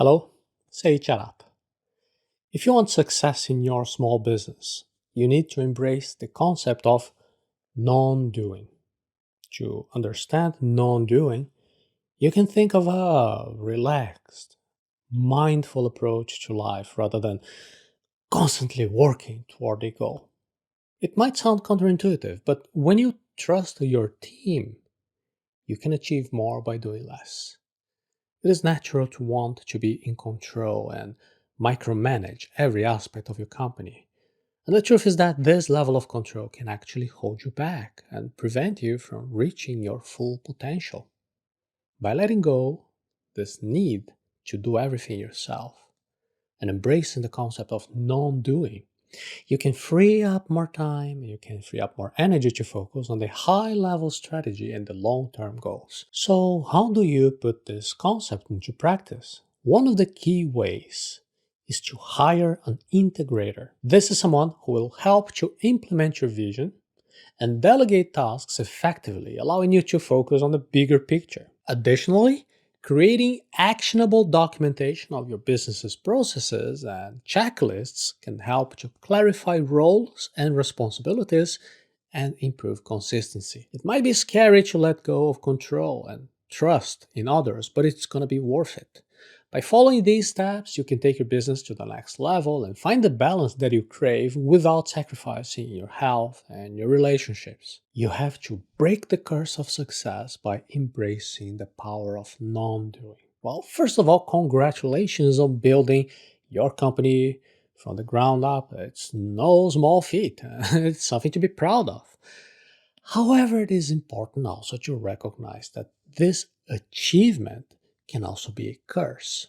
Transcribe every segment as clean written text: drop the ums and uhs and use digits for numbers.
Hello, Seiiti Arata. If you want success in your small business, you need to embrace the concept of non-doing. To understand non-doing, you can think of a relaxed, mindful approach to life rather than constantly working toward a goal. It might sound counterintuitive, but when you trust your team, you can achieve more by doing less. It is natural to want to be in control and micromanage every aspect of your company. And the truth is that this level of control can actually hold you back and prevent you from reaching your full potential. By letting go this need to do everything yourself and embracing the concept of non-doing, you can free up more time, you can free up more energy to focus on the high level strategy and the long term goals. So, how do you put this concept into practice? One of the key ways is to hire an integrator. This is someone who will help to implement your vision and delegate tasks effectively, allowing you to focus on the bigger picture. Additionally, creating actionable documentation of your business's processes and checklists can help to clarify roles and responsibilities and improve consistency. It might be scary to let go of control and trust in others, but it's going to be worth it. By following these steps, you can take your business to the next level and find the balance that you crave without sacrificing your health and your relationships. You have to break the curse of success by embracing the power of non-doing. Well, first of all, congratulations on building your company from the ground up. It's no small feat. It's something to be proud of. However, it is important also to recognize that this achievement can also be a curse.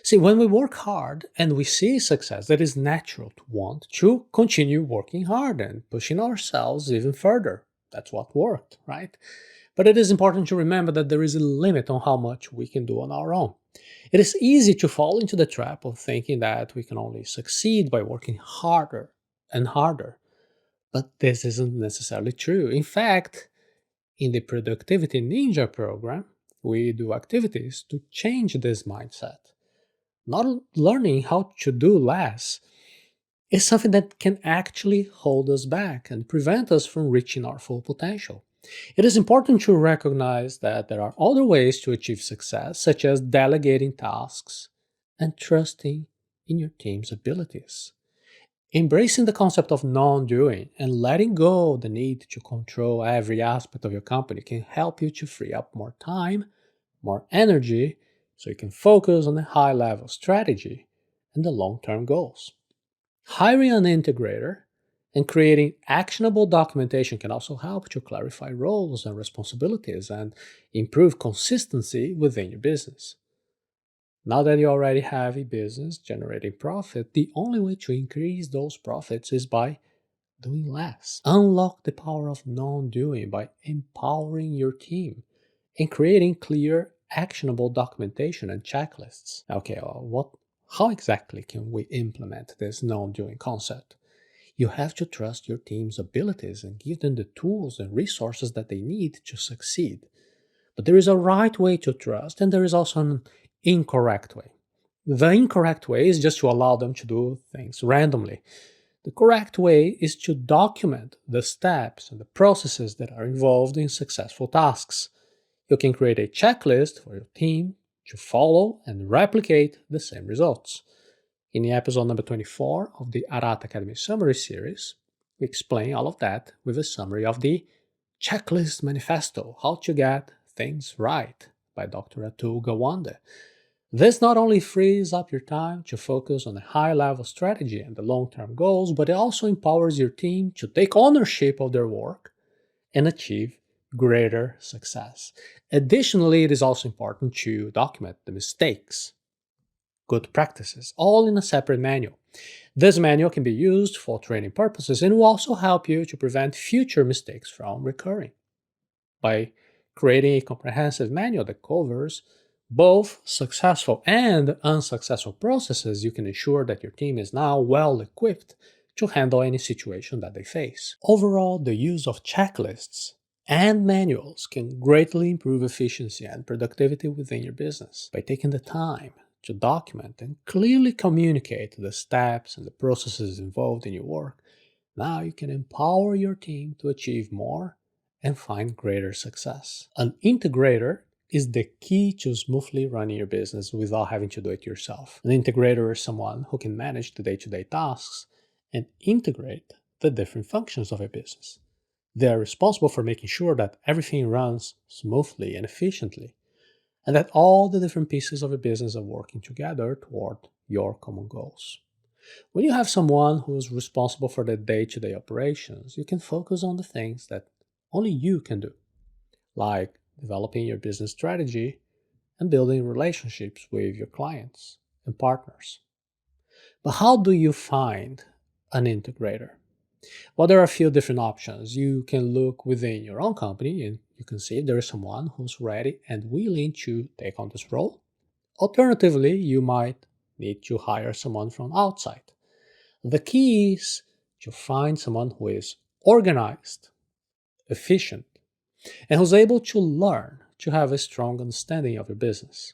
See, when we work hard and we see success, that is natural to want to continue working hard and pushing ourselves even further. That's what worked, right? But it is important to remember that there is a limit on how much we can do on our own. It is easy to fall into the trap of thinking that we can only succeed by working harder and harder. But this isn't necessarily true. In fact, in the Productivity Ninja program, we do activities to change this mindset. Not learning how to do less is something that can actually hold us back and prevent us from reaching our full potential. It is important to recognize that there are other ways to achieve success, such as delegating tasks and trusting in your team's abilities. Embracing the concept of non-doing and letting go of the need to control every aspect of your company can help you to free up more time, more energy, so you can focus on the high-level strategy and the long-term goals. Hiring an integrator and creating actionable documentation can also help to clarify roles and responsibilities and improve consistency within your business. Now that you already have a business generating profit, the only way to increase those profits is by doing less. Unlock the power of non-doing by empowering your team and creating clear, actionable documentation and checklists. Okay, how exactly can we implement this non-doing concept? You have to trust your team's abilities and give them the tools and resources that they need to succeed. But there is a right way to trust, and there is also an incorrect way. The incorrect way is just to allow them to do things randomly. The correct way is to document the steps and the processes that are involved in successful tasks. You can create a checklist for your team to follow and replicate the same results. In the episode number 24 of the Arata Academy Summary Series, we explain all of that with a summary of the Checklist Manifesto, How to Get Things Right by Dr. Atul Gawande. This not only frees up your time to focus on the high-level strategy and the long-term goals, but it also empowers your team to take ownership of their work and achieve greater success. Additionally, it is also important to document the mistakes, good practices, all in a separate manual. This manual can be used for training purposes and will also help you to prevent future mistakes from recurring. By creating a comprehensive manual that covers both successful and unsuccessful processes, you can ensure that your team is now well equipped to handle any situation that they face. Overall, the use of checklists and manuals can greatly improve efficiency and productivity within your business. By taking the time to document and clearly communicate the steps and the processes involved in your work, now you can empower your team to achieve more and find greater success. An integrator is the key to smoothly running your business without having to do it yourself. An integrator is someone who can manage the day-to-day tasks and integrate the different functions of a business. They are responsible for making sure that everything runs smoothly and efficiently, and that all the different pieces of a business are working together toward your common goals. When you have someone who is responsible for the day-to-day operations, you can focus on the things that only you can do, like developing your business strategy and building relationships with your clients and partners. But how do you find an integrator? Well, there are a few different options. You can look within your own company and you can see if there is someone who's ready and willing to take on this role. Alternatively, you might need to hire someone from outside. The key is to find someone who is organized, efficient, and who's able to learn to have a strong understanding of your business.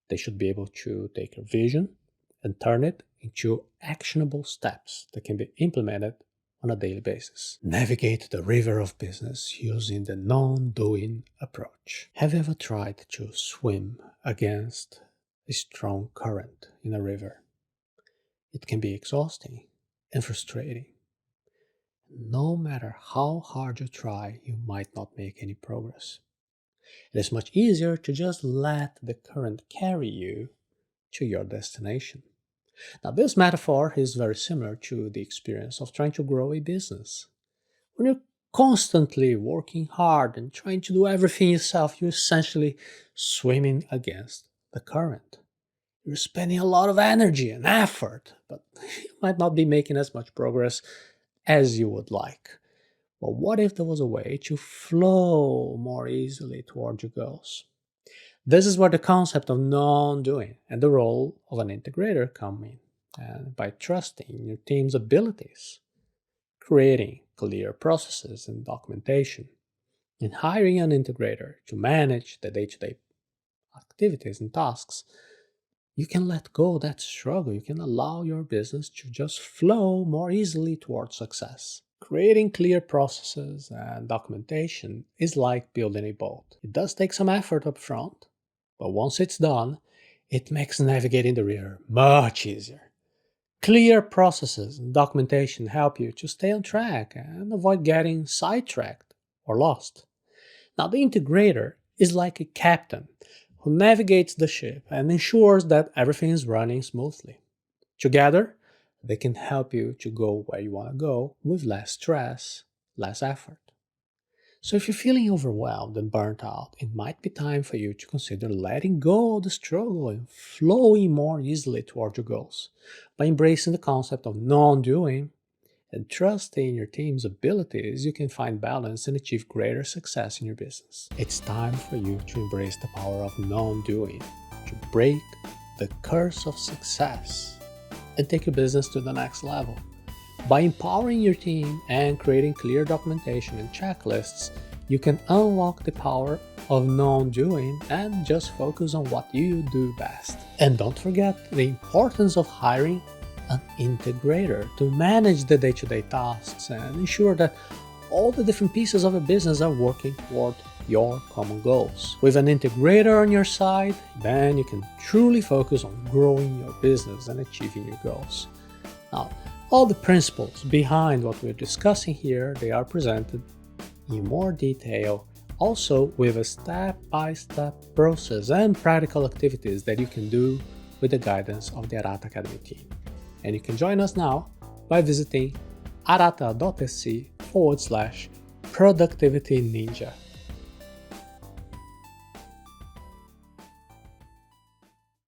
They should be able to take your vision and turn it into actionable steps that can be implemented on a daily basis. Navigate the river of business using the non-doing approach. Have you ever tried to swim against a strong current in a river? It can be exhausting and frustrating. No matter how hard you try, you might not make any progress. It is much easier to just let the current carry you to your destination. Now, this metaphor is very similar to the experience of trying to grow a business. When you're constantly working hard and trying to do everything yourself, you're essentially swimming against the current. You're spending a lot of energy and effort, but you might not be making as much progress as you would like. But what if there was a way to flow more easily toward your goals? This is where the concept of non-doing and the role of an integrator come in. And by trusting your team's abilities, creating clear processes and documentation, and hiring an integrator to manage the day-to-day activities and tasks, you can let go of that struggle. You can allow your business to just flow more easily towards success. Creating clear processes and documentation is like building a boat. It does take some effort up front, but once it's done, it makes navigating the river much easier. Clear processes and documentation help you to stay on track and avoid getting sidetracked or lost. Now, the integrator is like a captain who navigates the ship and ensures that everything is running smoothly. Together, they can help you to go where you want to go with less stress, less effort. So if you're feeling overwhelmed and burnt out, it might be time for you to consider letting go of the struggle and flowing more easily toward your goals. By embracing the concept of non-doing and trusting your team's abilities, you can find balance and achieve greater success in your business. It's time for you to embrace the power of non-doing, to break the curse of success, and take your business to the next level. By empowering your team and creating clear documentation and checklists, you can unlock the power of non-doing and just focus on what you do best. And don't forget the importance of hiring an integrator to manage the day-to-day tasks and ensure that all the different pieces of a business are working toward your common goals. With an integrator on your side, then you can truly focus on growing your business and achieving your goals. Now, all the principles behind what we're discussing here, they are presented in more detail, also with a step-by-step process and practical activities that you can do with the guidance of the Arata Academy team. And you can join us now by visiting arata.sc/productivity ninja.